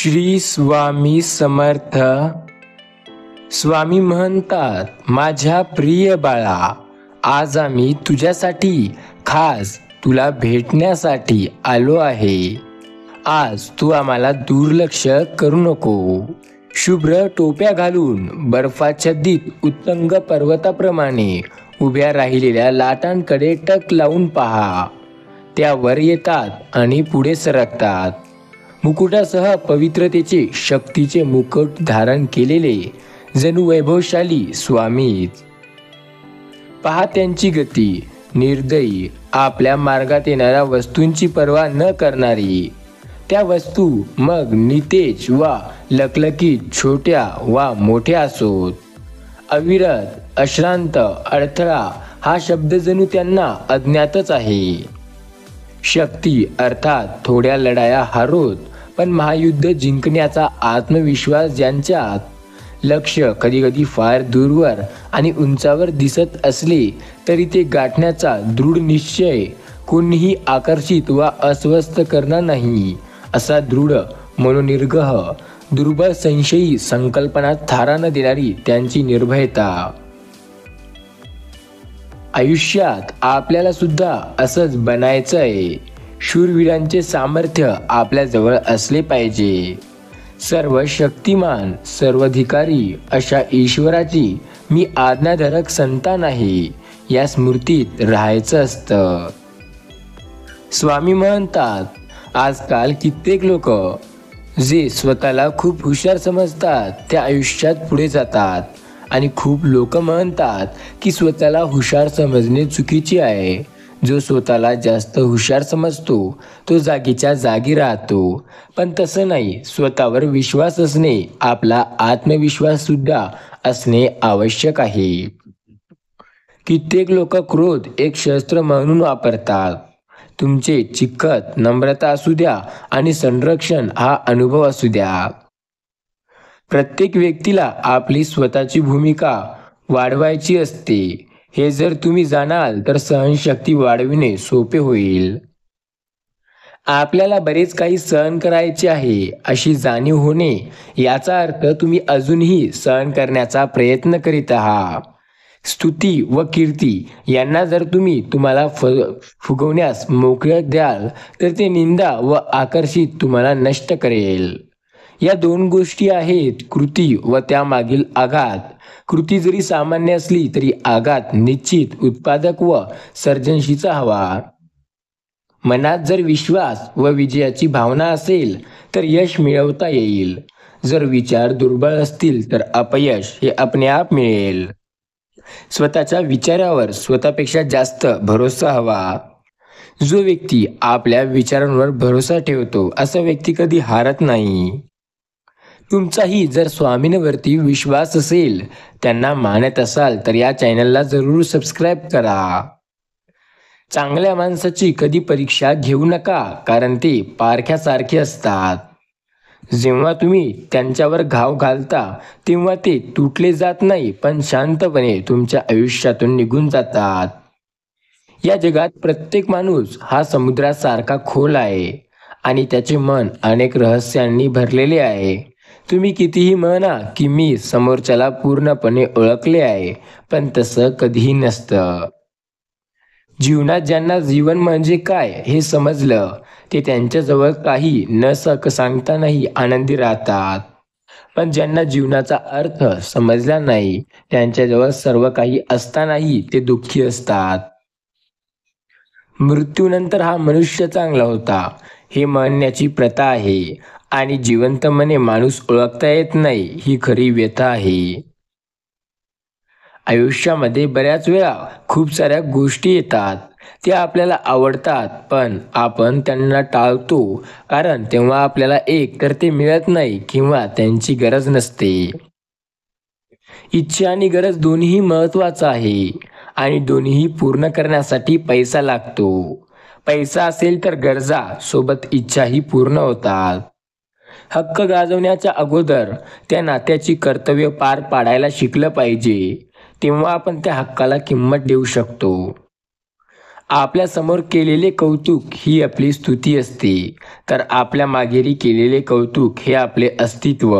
श्री स्वामी समर्थ. स्वामी म्हणतात, माझ्या प्रिय बाळा, आज आम्ही तुझ्यासाठी खास तुला भेटण्यासाठी आलो आहे. आज तू आम्हाला दुर्लक्ष करू नको. शुभ्र टोप्या घालून बर्फाच्छादित उत्तुंग पर्वताप्रमाणे उभ्या राहिलेल्या लाटांकडे टक लावून पहा. त्या वर येतात आणि पुढे सरकतात. मुकुटासह पवित्रतेचे शक्तीचे मुकुट धारण केलेले जणू वैभवशाली स्वामीच. पहा त्यांची गती, निर्दयी, आपल्या मार्गात येणाऱ्या वस्तूंची पर्वा न करणारी. त्या वस्तू मग नितेज वा लखलखीत, छोट्या वा मोठ्या असोत. अविरत, अश्रांत, अडथळा हा शब्द जणू त्यांना अज्ञातच आहे. शक्ती अर्थात थोड्या लढाया हारोत, पण महायुद्ध जिंकण्याचा आत्मविश्वास ज्यांच्यात. लक्ष कधी कधी फार दूरवर आणि उंचावर दिसत असले तरी ते गाठण्याचा दृढ निश्चय कोणीही आकर्षित वा अस्वस्थ करणार नाही. असा दृढ, मनोनिर्ग्रह, दुर्बळ, संशयी संकल्पना थारा न देणारी त्यांची निर्भयता. आयुष्यात आपल्याला सुद्धा असंच बनायचं आहे. शूरवीरांचे सामर्थ्य आपल्या जवळ असले पाहिजे. सर्व शक्तिमान, सर्वाधिकारी अशा ईश्वराची मी आज्ञाधारक संतान आहे, या स्मृतीत राहायचं असतं. स्वामी म्हणतात, आजकाल कित्येक लोक जे स्वतःला खूप हुशार समजतात त्या आयुष्यात पुढे जातात, आणि खूप लोक म्हणतात की स्वतःला हुशार समजणे चुकीचे आहे. जो स्वतःला जास्त हुशार समजतो तो जागीच्या जागी राहतो. पण तसं नाही. स्वतःवर विश्वास असणे, आपला आत्मविश्वास सुद्धा असणे आवश्यक आहे. कित्येक लोक क्रोध एक शस्त्र म्हणून वापरतात. तुमचे चिकट, नम्रता असू द्या आणि संरक्षण हा अनुभव असू द्या. प्रत्येक व्यक्तीला आपली स्वतःची भूमिका वाढवायची असते. हे जर तुम्ही जाणाल तर सहनशक्ती वाढविणे सोपे होईल. आपल्याला बरेच काही सहन करायचे आहे अशी जाणीव होणे, याचा अर्थ तुम्ही अजूनही सहन करण्याचा प्रयत्न करीत आहात. स्तुती व कीर्ती यांना जर तुम्ही तुम्हाला फुगवण्यास मोकळे द्याल तर ते निंदा व आकर्षित तुम्हाला नष्ट करेल. या दोन गोष्टी आहेत, कृती व त्यामागील आघात. कृती जरी सामान्य असली तरी आघात निश्चित, उत्पादक व सर्जनशील हवा. मनात जर विश्वास व विजयाची भावना असेल तर यश मिळवता येईल. जर विचार दुर्बळ असतील तर अपयश हे आपणे आप मिळेल. स्वतःच्या विचारावर स्वतःपेक्षा जास्त भरोसा हवा. जो व्यक्ती आपल्या विचारांवर भरोसा ठेवतो असा व्यक्ती कधी हारत नाही. तुमचाही जर स्वामींवरती विश्वास असेल, त्यांना मानत असाल तर या चॅनलला जरूर सबस्क्राईब करा. चांगल्या माणसाची कधी परीक्षा घेऊ नका, कारण ते पारख्यासारखे असतात. जेव्हा तुम्ही त्यांच्यावर घाव घालता तेव्हा ते तुटले जात नाही, पण शांतपणे तुमच्या आयुष्यातून निघून जातात. या जगात प्रत्येक माणूस हा समुद्रासारखा खोल आहे आणि त्याचे मन अनेक रहस्यांनी भरलेले आहे. तुम्ही कितीही म्हणा की मी समोरच्याला पूर्णपणे ओळखले आहे, पण तसं कधीही नसतं. जीवनात ज्यांना जीवन म्हणजे काय हे समजलं, ते त्यांच्याजवळ काही न सांगतानाही आनंदी राहतात. पण ज्यांना जीवनाचा अर्थ समजला नाही, त्यांच्याजवळ सर्व काही असतानाही ते दुःखी असतात. मृत्यूनंतर हा मनुष्य चांगला होता हे म्हणण्याची प्रथा आहे, आणि जिवंतपणे माणूस ओळखता येत नाही ही खरी व्यथा आहे. आयुष्यामध्ये बऱ्याच वेळा खूप साऱ्या गोष्टी येतात, त्या आपल्याला आवडतात, पण आपण त्यांना टाळतो, कारण तेव्हा आपल्याला एक तर ते मिळत नाही किंवा त्यांची गरज नसते. इच्छा आणि गरज दोन्ही महत्त्वाचं आहे, आणि दोन्ही पूर्ण करण्यासाठी पैसा लागतो. पैसा असेल तर गरजा सोबत इच्छाही पूर्ण होतात. हक्क गाजवण्याच्या अगोदर त्या नात्याची कर्तव्य पार पाडायला शिकलं पाहिजे, तेव्हा आपण त्या हक्काला किंमत देऊ शकतो. आपल्या समोर केलेले कौतुक ही आपली स्तुती असते, तर आपल्या मागेरी केलेले कौतुक हे आपले अस्तित्व.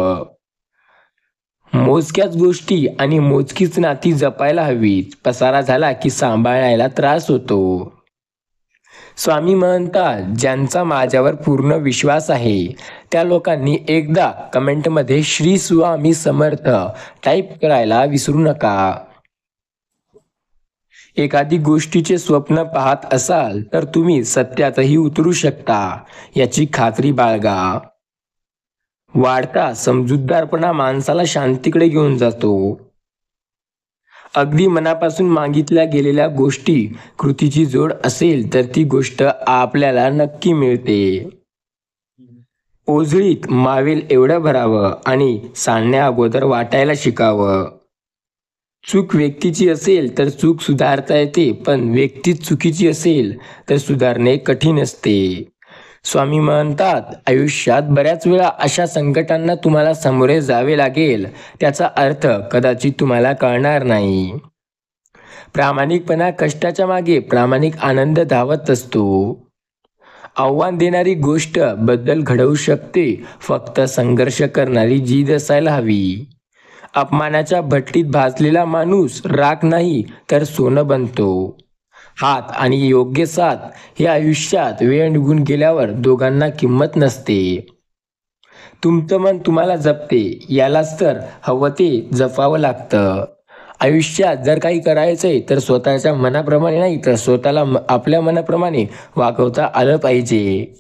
मोजक्याच गोष्टी आणि मोजकीच नाती जपायला हवीत. पसारा झाला की सांभाळायला त्रास होतो. स्वामी म्हणतात, ज्यांचा माझ्यावर पूर्ण विश्वास आहे त्या लोकांनी एकदा कमेंटमध्ये श्री स्वामी समर्थ टाईप करायला विसरू नका. एखादी गोष्टीचे स्वप्न पाहत असाल तर तुम्ही सत्यातही उतरू शकता याची खात्री बाळगा. वाढता समजूतदारपणा माणसाला शांतीकडे घेऊन जातो. अगदी मनापासून मागितल्या गेलेल्या गोष्टी कृतीची जोड असेल तर ती गोष्ट आपल्याला नक्की मिळते. ओझळीत मावेल एवढं भरावं आणि सांडण्या अगोदर वाटायला शिकावं. चूक व्यक्तीची असेल तर चूक सुधारता येते, पण व्यक्तीच चुकीची असेल तर सुधारणे कठीण असते. स्वामी म्हणतात, आयुष्यात बऱ्याच वेळा अशा संकटांना तुम्हाला सामोरे जावे लागेल. त्याचा अर्थ कदाचित तुम्हाला कळणार नाही. प्रामाणिकपणा कष्टाच्या मागे प्रामाणिक आनंद धावत असतो. आव्हान देणारी गोष्ट बदल घडवू शकते, फक्त संघर्ष करणारी जिद्द असायला हवी. अपमानाच्या भट्टीत भाजलेला माणूस राख नाही तर सोनं बनतो. हात आणि योग्य साथ हे आयुष्यात वेळ निघून गेल्यावर दोघांना किंमत नसते. तुमचं मन तुम्हाला जपते, यालाच तर हवं ते जपावं लागतं. आयुष्यात जर काही करायचंय तर स्वतःच्या मनाप्रमाणे नाही तर स्वतःला आपल्या मनाप्रमाणे वागवता आलं पाहिजे.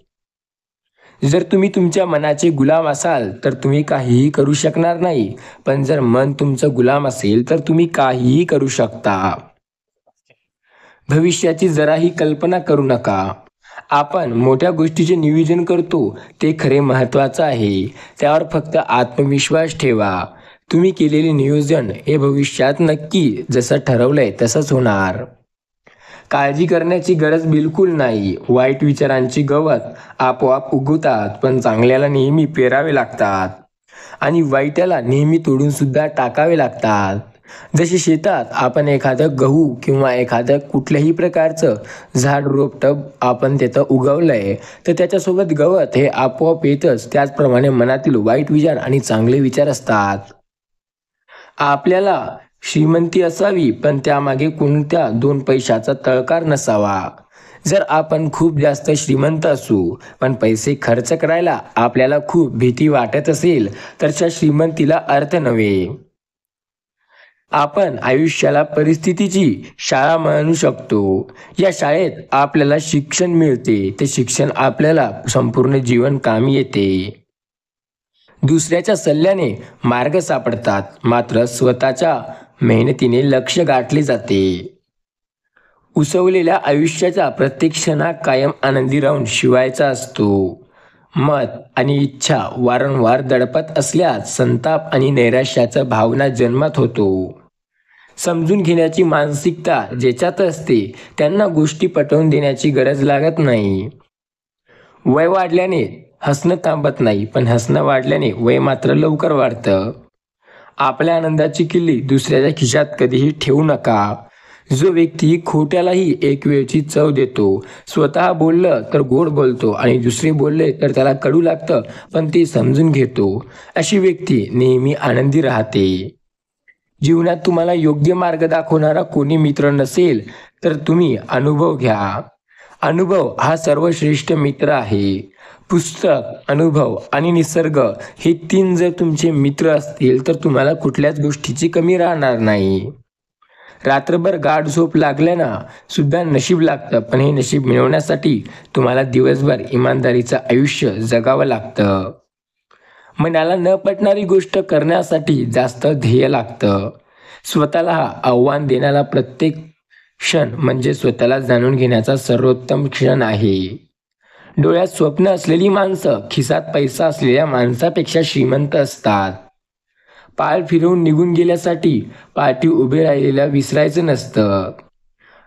जर तुम्ही तुमच्या मनाचे गुलाम असाल तर तुम्ही काहीही करू शकणार नाही, पण जर मन तुमचं गुलाम असेल तर तुम्ही काहीही करू शकता. भविष्याची जराही कल्पना करू नका. आपण मोठ्या गोष्टीचे नियोजन करतो ते खरे महत्त्वाचं आहे. त्यावर फक्त आत्मविश्वास ठेवा. तुम्ही केलेले नियोजन हे भविष्यात नक्की जसं ठरवलंय तसंच होणार. काळजी करण्याची गरज बिलकुल नाही. वाईट विचारांची गवत आपोआप उगवतात, पण चांगल्याला नेहमी पेरावे लागतात आणि वाईटाला नेहमी तोडून सुद्धा टाकावे लागतात. जसे शेतात आपण एखादं गहू किंवा एखादं कुठल्याही प्रकारचं झाड रोपटं आपण तिथं उगवलंय तर त्याच्यासोबत गवत हे आपोआप येतच. त्याचप्रमाणे मनातील वाईट विचार आणि चांगले विचार असतात. आपल्याला श्रीमंती असावी, पण त्यामागे कोणत्या 2 पैशाचा तळकार नसावा. जर आपण खूप जास्त श्रीमंत असू पण पैसे खर्च करायला आपल्याला खूप भीती वाटत असेल तर त्या श्रीमंतीला अर्थ नव्हे. आपण आयुष्याला परिस्थितीची शाळा म्हणू शकतो. या शाळेत आपल्याला शिक्षण मिळते. ते शिक्षण आपल्याला संपूर्ण जीवन कामी येते. दुसऱ्याच्या सल्ल्याने मार्ग सापडतात, मात्र स्वतःच्या मेहनतीने लक्ष गाठले जाते. उसवलेल्या आयुष्याचा प्रत्येक क्षणात कायम आनंदी राहून शिवायचा असतो. मत आणि इच्छा वारंवार दडपत असल्यास संताप आणि नैराश्याचा भावना जन्मात होतो. समजून घेण्याची मानसिकता ज्याच्यात असते त्यांना गोष्टी पटवून देण्याची गरज लागत नाही. वय वाढल्याने हसणं थांबत नाही, पण हसणं वाढल्याने वय मात्र लवकर वाढतं. आपल्या आनंदाची किल्ली दुसऱ्याच्या खिशात कधीही ठेवू नका. जो व्यक्ती खोट्यालाही एक वेळची चव देतो, स्वतः बोललं तर गोड बोलतो आणि दुसरे बोलले तर त्याला कडू लागतं पण ते समजून घेतो, अशी व्यक्ती नेहमी आनंदी राहते. जीवनात तुम्हाला योग्य मार्ग दाखवणारा कोणी मित्र नसेल तर तुम्ही अनुभव घ्या. अनुभव हा सर्वश्रेष्ठ मित्र आहे. पुस्तक, अनुभव आणि निसर्ग हे 3 जर तुमचे मित्र असतील तर तुम्हाला कुठल्याच गोष्टीची कमी राहणार नाही. रात्रभर गाढ झोप लागल्यानं सुद्धा नशीब लागतं, पण हे नशीब मिळवण्यासाठी तुम्हाला दिवसभर इमानदारीचं आयुष्य जगावं लागतं. मनाला न पटणारी गोष्ट करण्यासाठी जास्त ध्येय लागतं. स्वतःला आव्हान देण्याला प्रत्येक क्षण म्हणजे स्वतःला जाणून घेण्याचा सर्वोत्तम क्षण आहे. डोळ्यात स्वप्न असलेली माणसं खिसात पैसा असलेल्या माणसापेक्षा श्रीमंत असतात. पाय फिरवून निघून गेल्यासाठी पाठी उभे राहिलेल्या विसरायचं नसतं.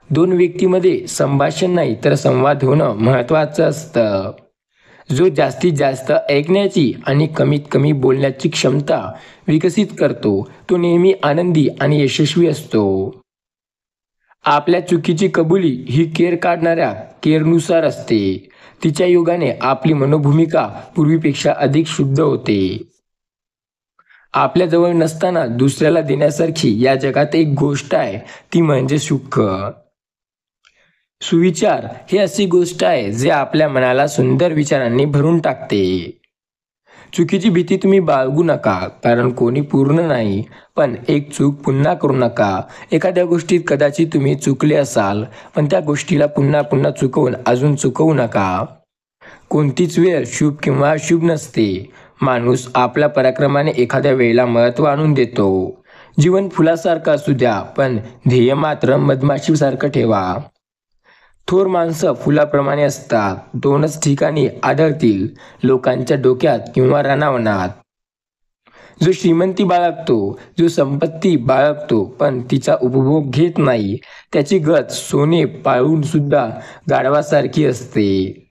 2 व्यक्तीमध्ये संभाषण नाही तर संवाद होणं महत्त्वाचं असतं. जो जास्तीत जास्त ऐकण्याची आणि कमीत कमी बोलण्याची क्षमता विकसित करतो तो नेहमी आनंदी आणि यशस्वी असतो. आपल्या चुकीची कबुली ही केर काढणाऱ्या केरनुसार असते. तिच्या योगाने आपली मनोभूमिका पूर्वीपेक्षा अधिक शुद्ध होते. आपल्या जवळ नसताना दुसऱ्याला देण्यासारखी या जगात एक गोष्ट आहे, ती म्हणजे सुख. सुविचार ही अशी गोष्ट आहे जे आपल्या मनाला सुंदर विचारांनी भरून टाकते. चुकीची भीती तुम्ही बाळगू नका, कारण कोणी पूर्ण नाही. पण एक चूक पुन्हा करू नका. एखाद्या गोष्टीत कदाचित तुम्ही चुकले असाल, पण त्या गोष्टीला पुन्हा पुन्हा चुकवून अजून चुकवू नका. कोणतीच वेळ शुभ किंवा अशुभ नसते. माणूस आपल्या पराक्रमाने एखाद्या वेळेला महत्त्व आणून देतो. जीवन फुलासारखं असू द्या, पण ध्येय मात्र मधमाशीसारखं ठेवा. थोर माणसं फुलाप्रमाणे असतात, दोनच ठिकाणी आढळतील, लोकांच्या डोक्यात किंवा रानावनात. जो श्रीमंती बाळगतो, जो संपत्ती बाळगतो पण तिचा उपभोग घेत नाही, त्याची गत सोने पाळून सुद्धा गाढवासारखी असते.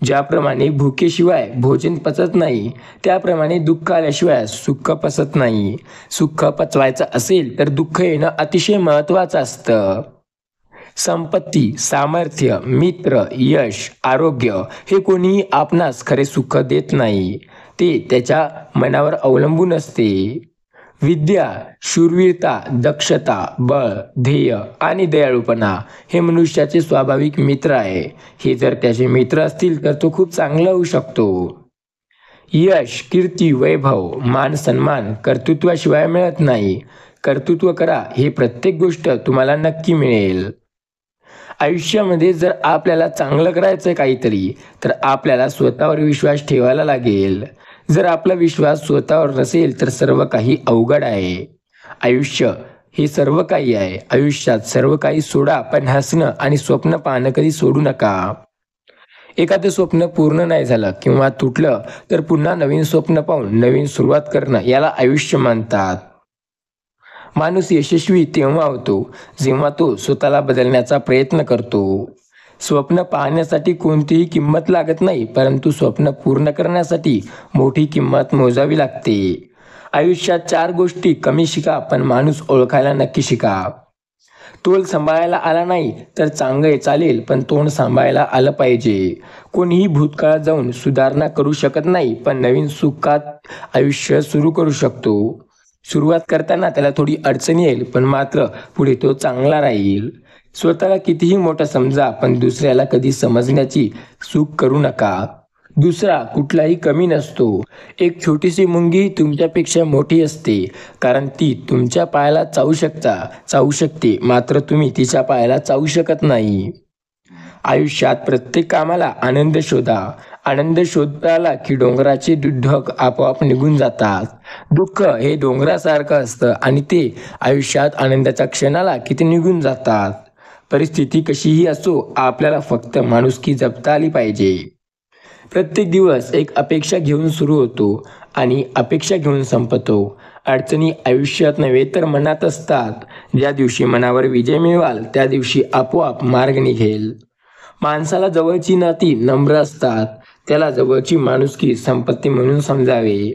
ज्याप्रमाणे भुकेशिवाय भोजन पचत नाही, त्याप्रमाणे दुःख आल्याशिवाय सुख पचत नाही. सुख पचवायचं असेल तर दुःख येणं अतिशय महत्त्वाचं असतं. संपत्ती, सामर्थ्य, मित्र, यश, आरोग्य हे कोणीही आपणास खरे सुख देत नाही. ते त्याच्या मनावर अवलंबून असते. विद्या, शूरवीरता, दक्षता, बळ, ध्येय आणि दयाळूपणा हे मनुष्याचे स्वाभाविक मित्र आहे. हे जर त्याचे मित्र असतील तर तो खूप चांगला होऊ शकतो. यश, कीर्ती, वैभव, मान सन्मान कर्तृत्वाशिवाय मिळत नाही. कर्तृत्व करा, हे प्रत्येक गोष्ट तुम्हाला नक्की मिळेल. आयुष्यामध्ये जर आपल्याला चांगलं करायचं काहीतरी, तर आपल्याला स्वतःवर विश्वास ठेवायला लागेल. जर आपला विश्वास स्वतःवर नसेल तर सर्व काही अवघड आहे. आयुष्य हे सर्व काही आहे. आयुष्यात सर्व काही सोडा, पण हसणं आणि स्वप्न पाहणं कधी सोडू नका. एखादं स्वप्न पूर्ण नाही झालं किंवा तुटलं तर पुन्हा नवीन स्वप्न पाहून नवीन सुरुवात करणं याला आयुष्य म्हणतात. माणूस यशस्वी तेव्हा होतो जेव्हा तो स्वतःला बदलण्याचा प्रयत्न करतो. स्वप्न पाहण्यासाठी कोणतीही किंमत लागत नाही, परंतु स्वप्न पूर्ण करण्यासाठी मोठी किंमत मोजावी लागते. आयुष्यात 4 गोष्टी कमी शिका, पण माणूस ओळखायला नक्की शिका. तोल सांभाळायला आला नाही तर चांगले चालेल, पण तोंड सांभाळायला आलं पाहिजे. कोणीही भूतकाळात जाऊन सुधारणा करू शकत नाही, पण नवीन सुखात आयुष्य सुरू करू शकतो. सुरुवात करताना त्याला थोडी अडचण येईल, पण मात्र पुढे तो चांगला राहील. स्वतःला कितीही मोठं समजा, पण दुसऱ्याला कधी समजण्याची चूक करू नका. दुसरा कुठलाही कमी नसतो. एक छोटीशी मुंगी तुमच्यापेक्षा मोठी असते, कारण ती तुमच्या पायाला चावू शकते, मात्र तुम्ही तिच्या पायाला चावू शकत नाही. आयुष्यात प्रत्येक कामाला आनंद शोधा. आनंद शोधता आला की डोंगराचे ढग आपोआप निघून जातात. दुःख हे डोंगरासारखं असतं आणि ते आयुष्यात आनंदाच्या क्षणाला की ते निघून जातात. परिस्थिती कशीही असो, आपल्याला फक्त माणुसकी जपता आली पाहिजे. प्रत्येक दिवस एक अपेक्षा घेऊन सुरू होतो आणि अपेक्षा घेऊन संपतो. अडचणी आयुष्यात नव्हे तर मनात असतात. ज्या दिवशी मनावर विजय मिळवाल त्या दिवशी आपोआप मार्ग निघेल. माणसाला जवळची नाती नम्र असतात. त्याला जवळची माणुसकी संपत्ती म्हणून समजावे.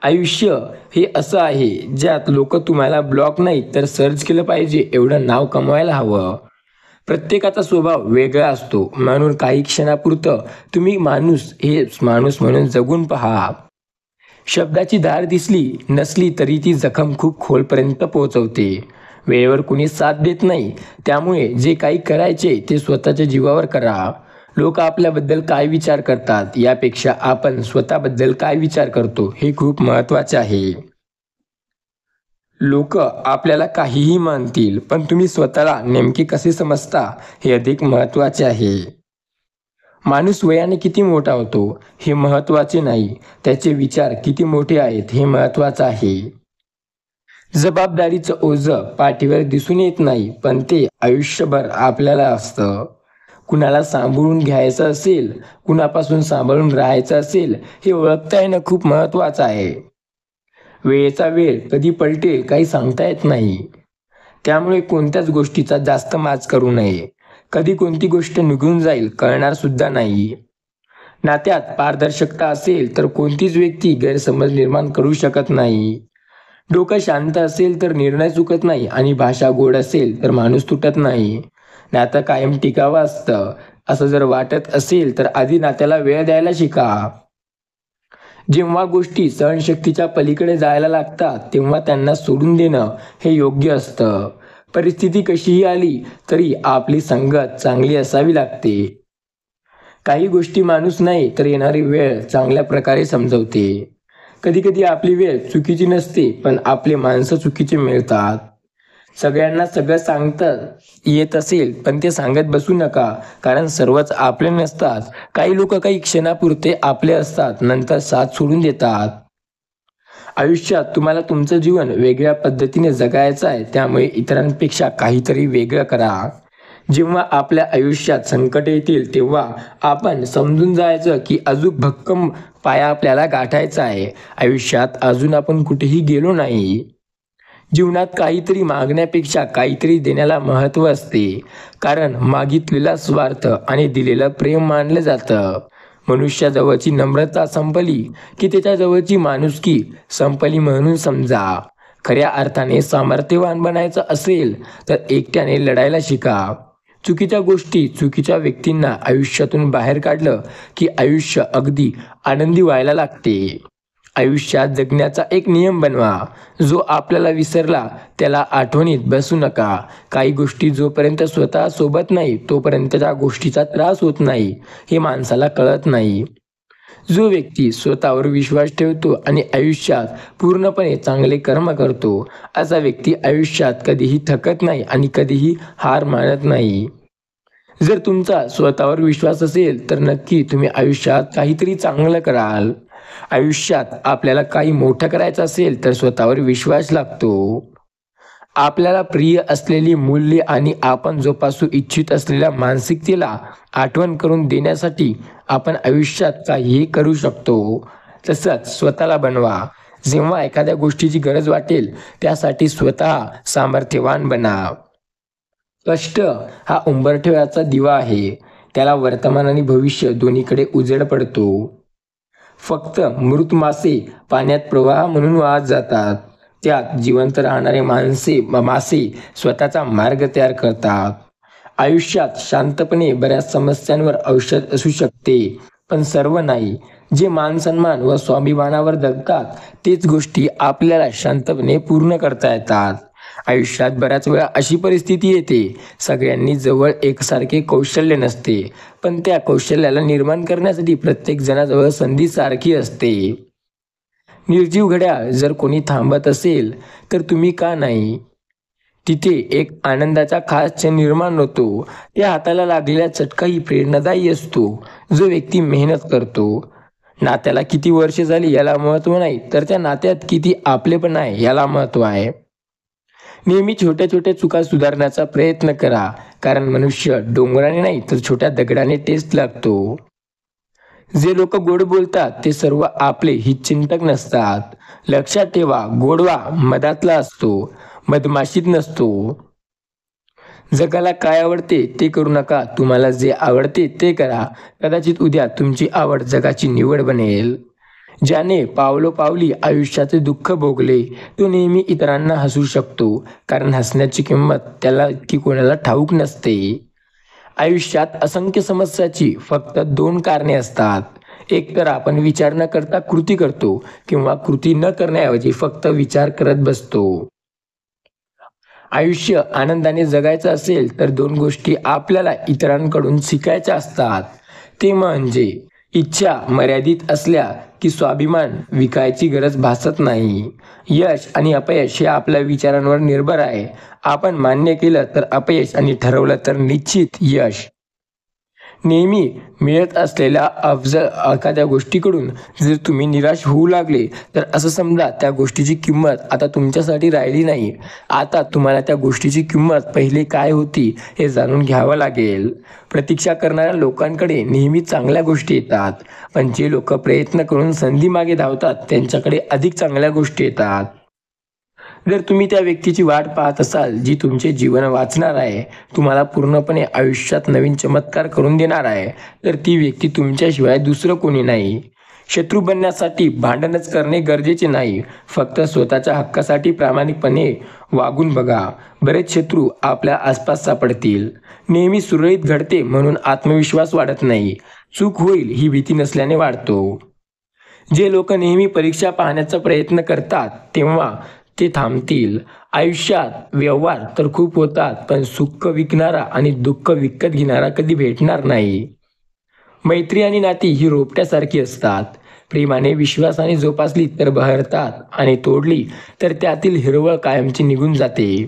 आयुष्य हे असं आहे ज्यात लोक तुम्हाला ब्लॉक नाही तर सर्च केलं पाहिजे एवढं नाव कमवायला हवं. प्रत्येकाचा स्वभाव वेगळा असतो, म्हणून काही क्षणापुरतं तुम्ही माणूस म्हणून जगून पहा. शब्दाची धार दिसली नसली तरी ती जखम खूप खोलपर्यंत पोहोचवते. वेळेवर कुणी साथ देत नाही, त्यामुळे जे काही करायचे ते स्वतःच्या जीवावर करा. लोक आपल्याबद्दल काय विचार करतात यापेक्षा आपण स्वतःबद्दल काय विचार करतो हे खूप महत्त्वाचे आहे. लोक आपल्याला काहीही म्हणतील, पण तुम्ही स्वतःला नेमके कसे समजता हे अधिक महत्त्वाचे आहे. माणूस वयाने किती मोठा होतो हे महत्त्वाचे नाही, त्याचे विचार किती मोठे आहेत हे महत्त्वाचं आहे. जबाबदारीचं ओझं पाठीवर दिसून येत नाही, पण ते आयुष्यभर आपल्याला असतं. कुणाला सांभाळून घ्यायचं असेल, कुणापासून सांभाळून राहायचं असेल, हे ओळखता येणं खूप महत्त्वाचं आहे. वेळेचा वेळ कधी पलटेल काही सांगता येत नाही, त्यामुळे कोणत्याच गोष्टीचा जास्त माज करू नये. कधी कोणती गोष्ट निघून जाईल कळणार सुद्धा नाही. नात्यात पारदर्शकता असेल तर कोणतीच व्यक्ती गैरसमज निर्माण करू शकत नाही. डोकं शांत असेल तर निर्णय चुकत नाही आणि भाषा गोड असेल तर माणूस तुटत नाही. नातं कायम टिकावं असतं असं जर वाटत असेल तर आधी नात्याला वेळ द्यायला शिका. जेव्हा गोष्टी सहनशक्तीच्या पलीकडे जायला लागतात तेव्हा त्यांना सोडून देणं हे योग्य असतं. परिस्थिती कशीही आली तरी आपली संगत चांगली असावी लागते. काही गोष्टी माणूस नाही तर येणारी वेळ चांगल्या प्रकारे समजवते. कधीकधी आपली वेळ चुकीची नसते पण आपले माणसं चुकीचे मिळतात. सगळ्यांना सगळं सांगता येत असेल पण ते सांगत बसू नका, कारण सर्वच आपले नसतात. काही लोक काही क्षणापुरते आपले असतात, नंतर साथ सोडून देतात. आयुष्यात तुम्हाला तुमचं जीवन वेगळ्या पद्धतीने जगायचं आहे, त्यामुळे इतरांपेक्षा काहीतरी वेगळं करा. जेव्हा आपल्या आयुष्यात संकट येतील तेव्हा आपण समजून जायचं की अजून भक्कम पाया आपल्याला गाठायचा आहे. आयुष्यात अजून आपण कुठेही गेलो नाही. जीवनात काहीतरी मागण्यापेक्षा काहीतरी देण्याला महत्त्व असते, कारण मागितलेला स्वार्थ आणि दिलेलं प्रेम मानलं जातं. मनुष्याजवळची नम्रता संपली की त्याच्याजवळची माणुसकी संपली म्हणून समजा. खऱ्या अर्थाने सामर्थ्यवान बनायचं असेल तर एकट्याने लढायला शिका. चुकीच्या गोष्टी चुकीच्या व्यक्तींना आयुष्यातून बाहेर काढलं की आयुष्य अगदी आनंदी व्हायला लागते. आयुष्यात जगण्याचा एक नियम बनवा. जो आपल्याला विसरला त्याला आठवणीत बसू नका. काही गोष्टी जोपर्यंत स्वतः सोबत नाही तोपर्यंत त्या गोष्टीचा त्रास होत नाही हे माणसाला कळत नाही. जो व्यक्ती स्वतःवर विश्वास ठेवतो आणि आयुष्यात पूर्णपणे चांगले कर्म करतो असा व्यक्ती आयुष्यात कधीही थकत नाही आणि कधीही हार मानत नाही. जर तुमचा स्वतःवर विश्वास असेल तर नक्की तुम्ही आयुष्यात काहीतरी चांगलं कराल. आयुष्यात आपल्याला काही मोठं करायचं असेल तर स्वतःवर विश्वास लागतो. आपल्याला प्रिय असलेली मूल्ये आणि आपण जोपासू इच्छित असलेल्या मानसिकतेला आठवण करून देण्यासाठी आपण आयुष्यात काहीही करू शकतो. तसंच स्वतःला बनवा. जेव्हा एखाद्या गोष्टीची गरज वाटेल त्यासाठी स्वतः सामर्थ्यवान बना. कष्ट हा उंबरठ्याचा दिवा आहे. त्याला वर्तमान आणि भविष्य दोन्हीकडे उजेड पडतो. फक्त मृत मासे पाण्यात प्रवाह म्हणून वाहत जातात. त्यात जिवंत राहणारे मासे स्वतःचा मार्ग तयार करतात. आयुष्यात शांतपणे बऱ्याच समस्यांवर औषध असू शकते, पण सर्व नाही. जे मान-सन्मान व स्वाभिमानावर जगतात तेच गोष्टी आपल्याला शांतपणे पूर्ण करता येतात. आयुष्यात बऱ्याच वेळा अशी परिस्थिती येते, सगळ्यांनी जवळ एकसारखे कौशल्य नसते, पण त्या कौशल्याला निर्माण करण्यासाठी प्रत्येक जणाजवळ संधी सारखी असते. निर्जीव घड्याळ जर कोणी थांबत असेल तर तुम्ही का नाही? तिथे एक आनंदाचा खास क्षण निर्माण होतो. त्या हाताला लागलेला चटकाही प्रेरणादायी असतो. जो व्यक्ती मेहनत करतो, नात्याला किती वर्ष झाली याला महत्त्व नाही, तर त्या नात्यात किती आपलेपण आहे याला महत्त्व आहे. नेहमी छोट्या छोट्या चुका सुधारण्याचा प्रयत्न करा, कारण मनुष्य डोंगराने नाही तर छोट्या दगडाने टेस्ट लागतो. जे लोक गोड बोलतात ते सर्व आपले हितचिंतक नसतात. लक्षात ठेवा, गोडवा मधातला असतो, मधमाशीत नसतो. जगाला काय आवडते ते करू नका, तुम्हाला जे आवडते ते करा. कदाचित उद्या तुमची आवड जगाची निवड बनेल. ज्याने पावलोपावली आयुष्याचे दुःख भोगले तो नेहमी इतरांना हसू शकतो, कारण हसण्याची किंमत त्याला इतकी कोणाला ठाऊक नसते. आयुष्यात असंख्य समस्याची फक्त 2 कारणे असतात. एक तर आपण विचार न करता कृती करतो किंवा कृती न करण्याऐवजी फक्त विचार करत बसतो. आयुष्य आनंदाने जगायचं असेल तर 2 गोष्टी आपल्याला इतरांकडून शिकायच्या असतात. ते म्हणजे इच्छा मर्यादित असल्या की स्वाभिमान विकायची गरज भासत नाही. यश आणि अपयश हे आपल्या विचारांवर निर्भर आहे. आपण मान्य केलं तर अपयश आणि ठरवलं तर निश्चित यश. नेहमी मिळत असलेल्या अफजल एखाद्या गोष्टीकडून जर तुम्ही निराश होऊ लागले तर असं समजा त्या गोष्टीची किंमत आता तुमच्यासाठी राहिली नाही. आता तुम्हाला त्या गोष्टीची किंमत पहिले काय होती हे जाणून घ्यावं लागेल. प्रतीक्षा करणाऱ्या लोकांकडे नेहमी चांगल्या गोष्टी येतात, पण जे लोक प्रयत्न करून संधी मागे धावतात त्यांच्याकडे अधिक चांगल्या गोष्टी येतात. जर तुम्ही त्या व्यक्तीची वाट पाहत असाल जी तुमचे जीवन वाचणार आहे, तुम्हाला पूर्णपणे आयुष्यात नवीन चमत्कार करून देणार आहे, तर ती व्यक्ती तुमच्याशिवाय दुसरं कोणी नाही. शत्रू बनण्यासाठी भांडणच करणे गरजेचे नाही, फक्त स्वतःच्या हक्कासाठी प्रामाणिकपणे वागून बघा. बरेच शत्रू आपल्या आसपास सापडतील. नेहमी सुरळीत घडते म्हणून आत्मविश्वास वाढत नाही, चूक होईल ही भीती नसल्याने वाढतो. जे लोक नेहमी परीक्षा पाहण्याचा प्रयत्न करतात तेव्हा ते थांबतील. आयुष्यात व्यवहार तर खूप होतात, पण सुख विकणारा आणि दुःख विकत घेणारा कधी भेटणार नाही. मैत्री आणि नाती ही रोपट्यासारखी असतात. प्रेमाने विश्वासाने जोपासली तर बहरतात आणि तोडली तर त्यातील हिरवळ कायमची निघून जाते.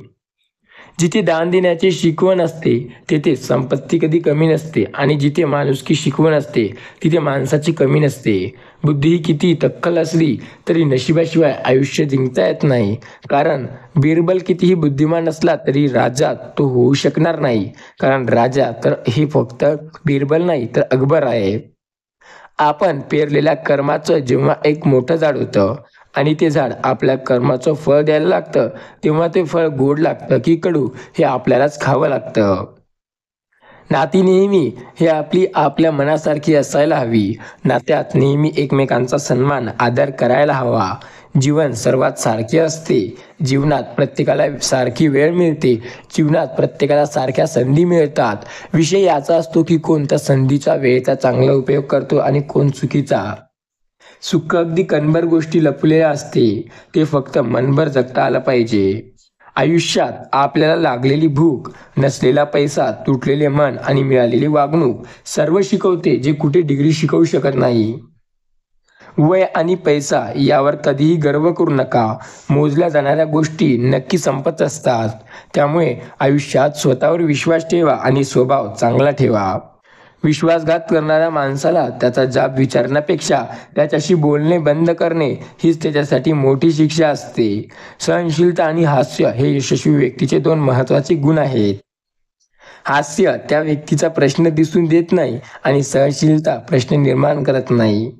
जिथे दान देण्याची शिकवण असते तेथे संपत्ती कधी कमी नसते आणि जिथे माणुसकी शिकवण असते तिथे माणसाची कमी नसते. बुद्धी ही किती तक्कल असली तरी नशिबाशिवाय आयुष्य जिंकता येत नाही. कारण बिरबल कितीही बुद्धिमान असला तरी राजा तो होऊ शकणार नाही. कारण राजा तर हे फक्त बिरबल नाही तर अकबर आहे. आपण पेरलेल्या कर्माचं जेव्हा एक मोठं झाड होतं आणि ते झाड आपल्या कर्माचं फळ द्यायला लागतं तेव्हा ते फळ गोड लागतं की कडू हे आपल्यालाच खावं लागतं. नाती नेहमी हे आपल्या मनासारखी असायला हवी. नात्यात नेहमी एकमेकांचा सन्मान आदर करायला हवा. जीवन सर्वात सारखे असते. जीवनात प्रत्येकाला सारखी वेळ मिळते. जीवनात प्रत्येकाला सारख्या संधी मिळतात. विषय याचा असतो की कोणत्या संधीचा वेळेचा चांगला उपयोग करतो आणि कोण चुकीचा. सुख अगदी कणभर गोष्टी लपलेल्या असते, ते फक्त मनभर जगता आलं पाहिजे. आयुष्यात आपल्याला लागलेली भूक, नसलेला पैसा, तुटलेले मन आणि मिळालेली वागणूक सर्व शिकवते जे कुठे डिग्री शिकवू शकत नाही. वय आणि पैसा यावर कधीही गर्व करू नका. मोजल्या जाणाऱ्या गोष्टी नक्की संपत असतात. त्यामुळे आयुष्यात स्वतःवर विश्वास ठेवा आणि स्वभाव चांगला ठेवा. विश्वासघात करणाऱ्या माणसाला त्याचा जाब विचारण्यापेक्षा त्याच्याशी बोलणे बंद करणे हीच त्याच्यासाठी मोठी शिक्षा असते. सहनशीलता आणि हास्य हे यशस्वी व्यक्तीचे दोन महत्त्वाचे गुण आहेत. हास्य त्या व्यक्तीचा प्रश्न दिसून देत नाही आणि सहनशीलता प्रश्न निर्माण करत नाही.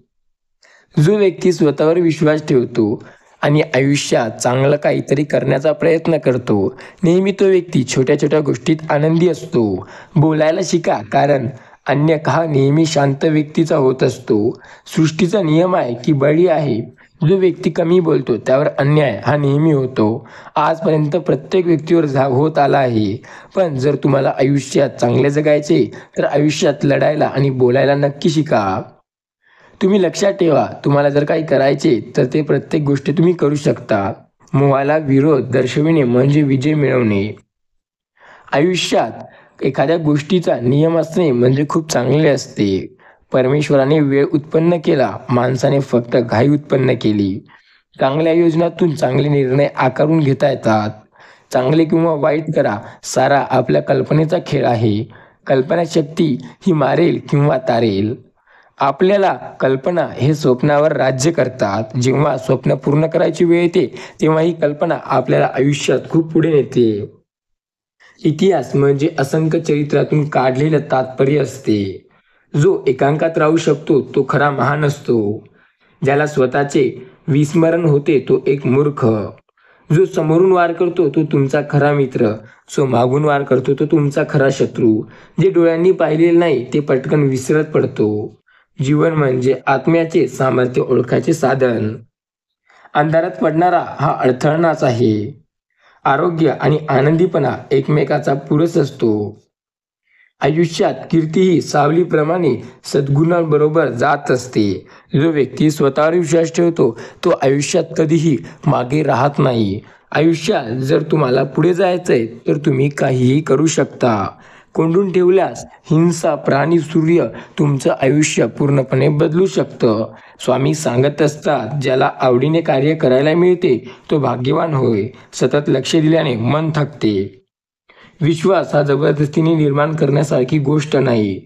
जो व्यक्ती स्वतःवर विश्वास ठेवतो आणि आयुष्यात चांगलं काहीतरी करण्याचा प्रयत्न करतो, नेहमी तो व्यक्ती छोट्या छोट्या गोष्टीत आनंदी असतो. बोलायला शिका, कारण अन्य हा नेहमी शांत व्यक्तीचा होत असतो. सृष्टीचा नियम आहे की बळी आहे. जो व्यक्ती कमी बोलतो त्यावर अन्याय हा नेहमी होतो. आजपर्यंत प्रत्येक व्यक्तीवर झाग होत आला आहे. पण जर तुम्हाला आयुष्यात चांगले जगायचे तर आयुष्यात लढायला आणि बोलायला नक्की शिका. तुम्ही लक्षात ठेवा, तुम्हाला जर काही करायचे तर ते प्रत्येक गोष्ट तुम्ही करू शकता. मोहाला विरोध दर्शविणे म्हणजे विजय मिळवणे. आयुष्यात एखाद्या गोष्टीचा नियम असणे म्हणजे खूप चांगले असते. परमेश्वराने वेळ उत्पन्न केला, माणसाने फक्त घाई उत्पन्न केली. चांगल्या योजनातून चांगले निर्णय आकारून घेता येतात. चांगले किंवा वाईट करा, सारा आपल्या कल्पनेचा खेळ आहे. कल्पनाशक्ती ही मारेल किंवा तारेल. आपल्याला कल्पना हे स्वप्नावर राज्य करतात. जेव्हा स्वप्न पूर्ण करायची वेळ येते तेव्हा ही कल्पना आपल्याला आयुष्यात खूप पुढे नेते. इतिहास म्हणजे असंख्य चरित्रातून काढलेलं तात्पर्य असते. जो एकांकात राहू शकतो तो खरा महान असतो. ज्याला स्वतःचे विस्मरण होते तो एक मूर्ख. जो समोरून वार करतो तो तुमचा खरा मित्र. जो मागून वार करतो तो तुमचा खरा शत्रू. जे डोळ्यांनी पाहिलेले नाही ते पटकन विसरत पडतो. जीवन म्हणजे आत्म्याचे सामर्थ्य ओळखायचे साधन. अंधारात पडणारा हा अडथळाच आहे. आरोग्य आणि आनंदीपणा एकमेकाचा पुरस असतो. आयुष्यात कीर्ती ही सावलीप्रमाणे सद्गुणांबरोबर जात असते. जो व्यक्ती स्वतःवर विश्वास ठेवतो तो आयुष्यात कधीही मागे राहत नाही. आयुष्यात जर तुम्हाला पुढे जायचंय तर तुम्ही काहीही करू शकता. कोंडून ठेवल्यास हिंसा प्राणी सूर्य तुमचं आयुष्य पूर्णपणे बदलू शकतं. स्वामी सांगत असतात, ज्याला आवडीने कार्य करायला मिळते तो भाग्यवान होय. सतत लक्ष दिल्याने मन थकते. विश्वास हा जबरदस्तीने निर्माण करण्यासारखी गोष्ट नाही.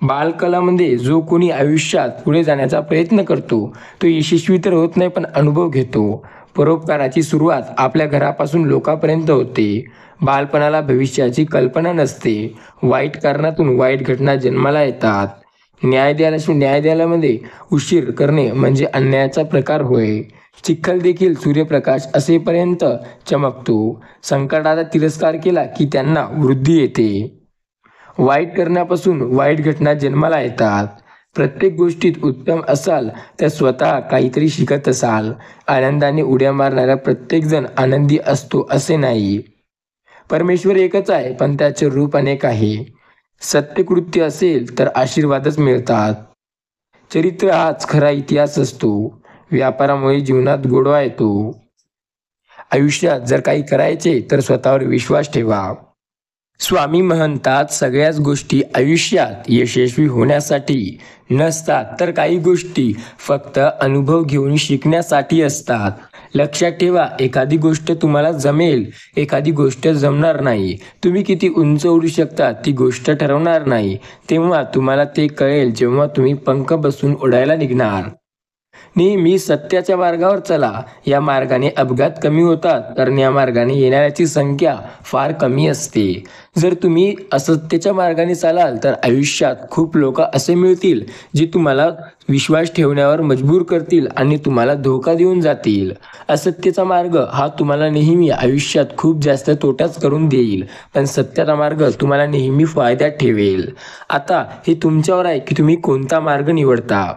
बालकलामध्ये जो कोणी आयुष्यात पुढे जाण्याचा प्रयत्न करतो तो यशस्वी तर होत नाही पण अनुभव घेतो. परोपकाराची सुरुवात आपल्या घरापासून लोकांपर्यंत होते. बालपणाला भविष्याची कल्पना नसते. वाईट कारणातून वाईट घटना जन्माला येतात. न्यायालयामध्ये उशीर करणे म्हणजे अन्यायाचा प्रकार होय. चिखल देखील सूर्यप्रकाश असेपर्यंत चमकतो. संकटाचा तिरस्कार केला की त्यांना वृद्धी येते. वाईट करण्यापासून वाईट घटना जन्माला येतात. प्रत्येक गोष्टीत उत्तम असाल तर स्वतः काहीतरी शिकत असाल. आनंदाने उड्या मारणारा प्रत्येकजण आनंदी असतो असे नाही. परमेश्वर एकच आहे, पण त्याचे रूप अनेक आहे. सत्यकृत्य असेल तर आशीर्वादच मिळतात. चरित्र हाच खरा इतिहास असतो. व्यापारामुळे जीवनात गोडवा येतो. आयुष्यात जर काही करायचे तर स्वतःवर विश्वास ठेवा. स्वामी म्हणतात, सगळ्याच गोष्टी आयुष्यात यशस्वी होण्यासाठी नसतात, तर काही गोष्टी फक्त अनुभव घेऊन शिकण्यासाठी असतात. लक्षात ठेवा, एखादी गोष्ट तुम्हाला जमेल, एखादी गोष्ट जमणार नाही. तुम्ही किती उंच उडू शकता ती गोष्ट ठरवणार नाही. तेव्हा तुम्हाला ते कळेल जेव्हा तुम्ही पंख बसून उडायला निघणार. नेहमी सत्याच्या मार्गावर चला. या मार्गाने अपघात कमी होतात, कारण या मार्गाने येणाऱ्याची संख्या फार कमी असते. जर तुम्ही असत्याच्या मार्गाने चालाल तर आयुष्यात खूप लोक असे मिळतील जे तुम्हाला विश्वास ठेवण्यावर मजबूर करतील आणि तुम्हाला धोका देऊन जातील. असत्याचा मार्ग हा तुम्हाला नेहमी आयुष्यात खूप जास्त तोटाच करून देईल, पण सत्याचा मार्ग तुम्हाला नेहमी फायद्यात ठेवेल. आता हे तुमच्यावर आहे की तुम्ही कोणता मार्ग निवडता.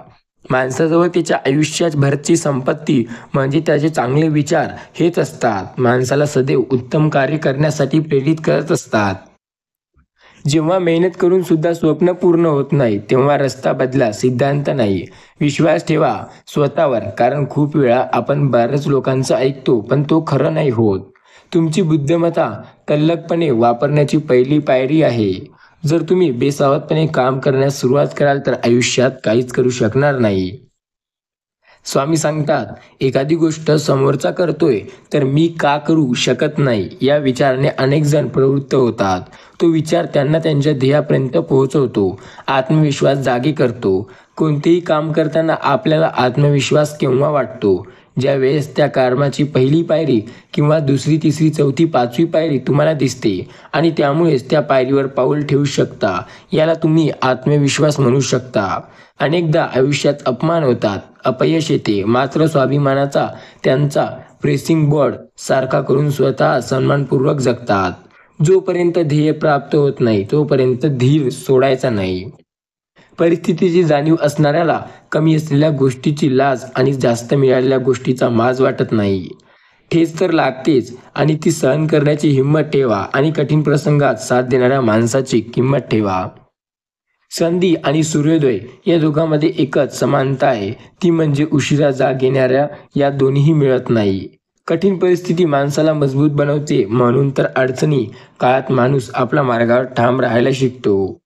माणसाजवळ त्याच्या आयुष्यात भरची संपत्ती म्हणजे त्याचे चांगले विचार हेच असतात. माणसाला सदैव उत्तम कार्य करण्यासाठी प्रेरित करत असतात. जेव्हा मेहनत करून सुद्धा स्वप्न पूर्ण होत नाही तेव्हा रस्ता बदला, सिद्धांत नाही. विश्वास ठेवा स्वतःवर, कारण खूप वेळा आपण बऱ्याच लोकांचं ऐकतो पण तो खरं नाही होत. तुमची बुद्धिमत्ता तल्लखपणे वापरण्याची पहिली पायरी आहे. जर तुम्ही बेसावधपणे काम करण्यास सुरुवात कराल तर आयुष्यात काहीच करू शकणार नाही. स्वामी सांगतात, एखादी गोष्ट समोरचा करतोय तर मी का करू शकत नाही या विचाराने अनेक जण प्रवृत्त होतात. तो विचार त्यांना त्यांच्या ध्येयापर्यंत पोहोचवतो, आत्मविश्वास जागे करतो. कोणतेही काम करताना आपल्याला आत्मविश्वास केव्हा वाटतो? ज्या वेळेस त्या कामाची पहिली पायरी किंवा दुसरी, तिसरी, चौथी, पाचवी पायरी तुम्हाला दिसते आणि त्यामुळेच त्या पायरीवर पाऊल ठेवू शकता. याला तुम्ही आत्मविश्वास म्हणू शकता. अनेकदा आयुष्यात अपमान होतात, अपयश येते, मात्र स्वाभिमानाचा त्यांचा प्रेसिंग बोर्ड सारखा करून स्वतः सन्मानपूर्वक जगतात. जोपर्यंत ध्येय प्राप्त होत नाही तोपर्यंत धीर सोडायचा नाही. परिस्थितीची जाणीव असणाऱ्याला कमी असलेल्या गोष्टीची लाज आणि जास्त मिळालेल्या गोष्टीचा माज वाटत नाही. ठेच तर लागतेच आणि ती सहन करण्याची हिंमत ठेवा आणि कठीण प्रसंगात साथ देणाऱ्या माणसाची किंमत ठेवा. संधी आणि सूर्योदय या दोघांमध्ये एकच समानता आहे, ती म्हणजे उशिरा जाग येणाऱ्या या दोन्हीही मिळत नाही. कठीण परिस्थिती माणसाला मजबूत बनवते, म्हणून तर अडचणी काळात माणूस आपल्या मार्गावर ठाम राहायला शिकतो.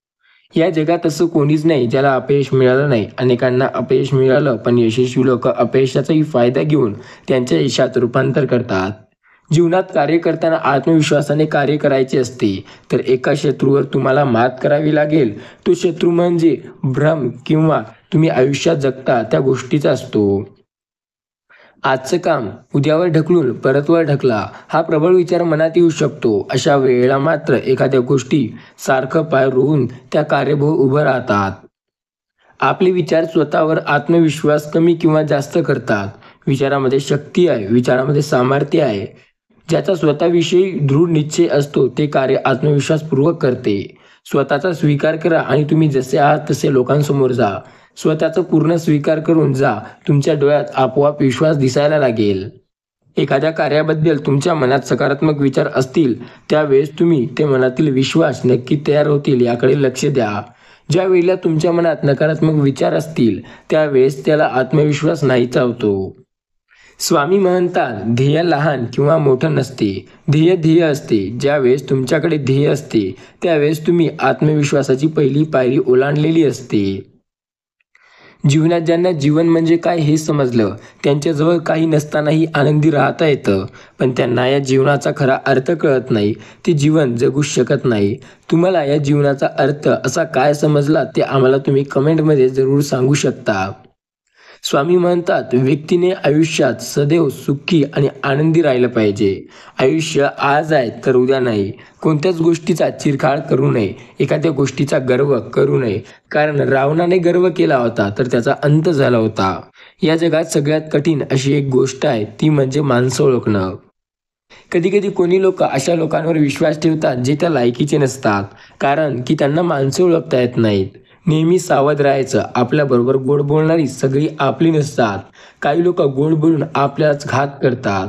या जगात असं कोणीच नाही ज्याला अपयश मिळालं नाही. अनेकांना अपयश मिळालं, पण यशस्वी लोक अपयशाचाही फायदा घेऊन त्यांच्या यशात रूपांतर करतात. जीवनात कार्य करताना आत्मविश्वासाने कार्य करायचे असते, तर एका शत्रूवर तुम्हाला मात करावी लागेल. तो शत्रू म्हणजे भ्रम किंवा तुम्ही आयुष्यात जगता त्या गोष्टीचा असतो. आजचं काम उद्यावर ढकलून परतवर ढकला, हा प्रबळ विचार मनात येऊ शकतो. अशा वेळेला मात्र एखाद्या गोष्टी सारखं पाय रोवून त्या कार्यभोव उभं राहतात. आपले विचार स्वतःवर आत्मविश्वास कमी किंवा जास्त करतात. विचारामध्ये शक्ती आहे, विचारामध्ये सामर्थ्य आहे. ज्याचा स्वतःविषयी दृढ निश्चय असतो ते कार्य आत्मविश्वासपूर्वक करते. स्वतःचा स्वीकार करा आणि तुम्ही जसे आहात तसे लोकांसमोर जा. स्वतःचा पूर्ण स्वीकार करून जा. तुमच्या डोळ्यात आपोआप विश्वास दिसायला लागेल. एखाद्या कार्याबद्दल तुमच्या मनात सकारात्मक विचार असतील त्यावेळेस तुम्ही ते मनातील विश्वास नक्की तयार होतील याकडे लक्ष द्या. ज्या वेळेला तुमच्या मनात नकारात्मक विचार असतील त्यावेळेस त्याला आत्मविश्वास नाहीसा होतो. स्वामी म्हणतात, ध्येय लहान किंवा मोठं नसते, ध्येय ध्येय असते. ज्यावेळेस तुमच्याकडे ध्येय असते त्यावेळेस तुम्ही आत्मविश्वासाची पहिली पायरी ओलांडलेली असते. जीवनात ज्यांना जीवन म्हणजे काय हे समजलं त्यांच्याजवळ काही नसतानाही आनंदी राहता येतं, पण त्यांना या जीवनाचा खरा अर्थ कळत नाही. ते जीवन जगूच शकत नाही. तुम्हाला या जीवनाचा अर्थ असा काय समजला ते आम्हाला तुम्ही कमेंटमध्ये जरूर सांगू शकता. स्वामी म्हणतात, व्यक्तीने आयुष्यात सदैव सुखी आणि आनंदी राहिलं पाहिजे. आयुष्य आज आहे तर उद्या नाही. कोणत्याच गोष्टीचा चिरकाळ करू नये, एखाद्या गोष्टीचा गर्व करू नये, कारण रावणाने गर्व केला होता तर त्याचा अंत झाला होता. या जगात सगळ्यात कठीण अशी एक गोष्ट आहे, ती म्हणजे माणसं ओळखणं. कधी कधी कोणी लोक अशा लोकांवर विश्वास ठेवतात जे त्या लायकीचे नसतात, कारण की त्यांना माणसं ओळखता येत नाहीत. नेहमी सावध राहायचं. आपल्याबरोबर गोड बोलणारी सगळी आपली नसतात. काही लोक गोड बोलून आपल्याच घात करतात.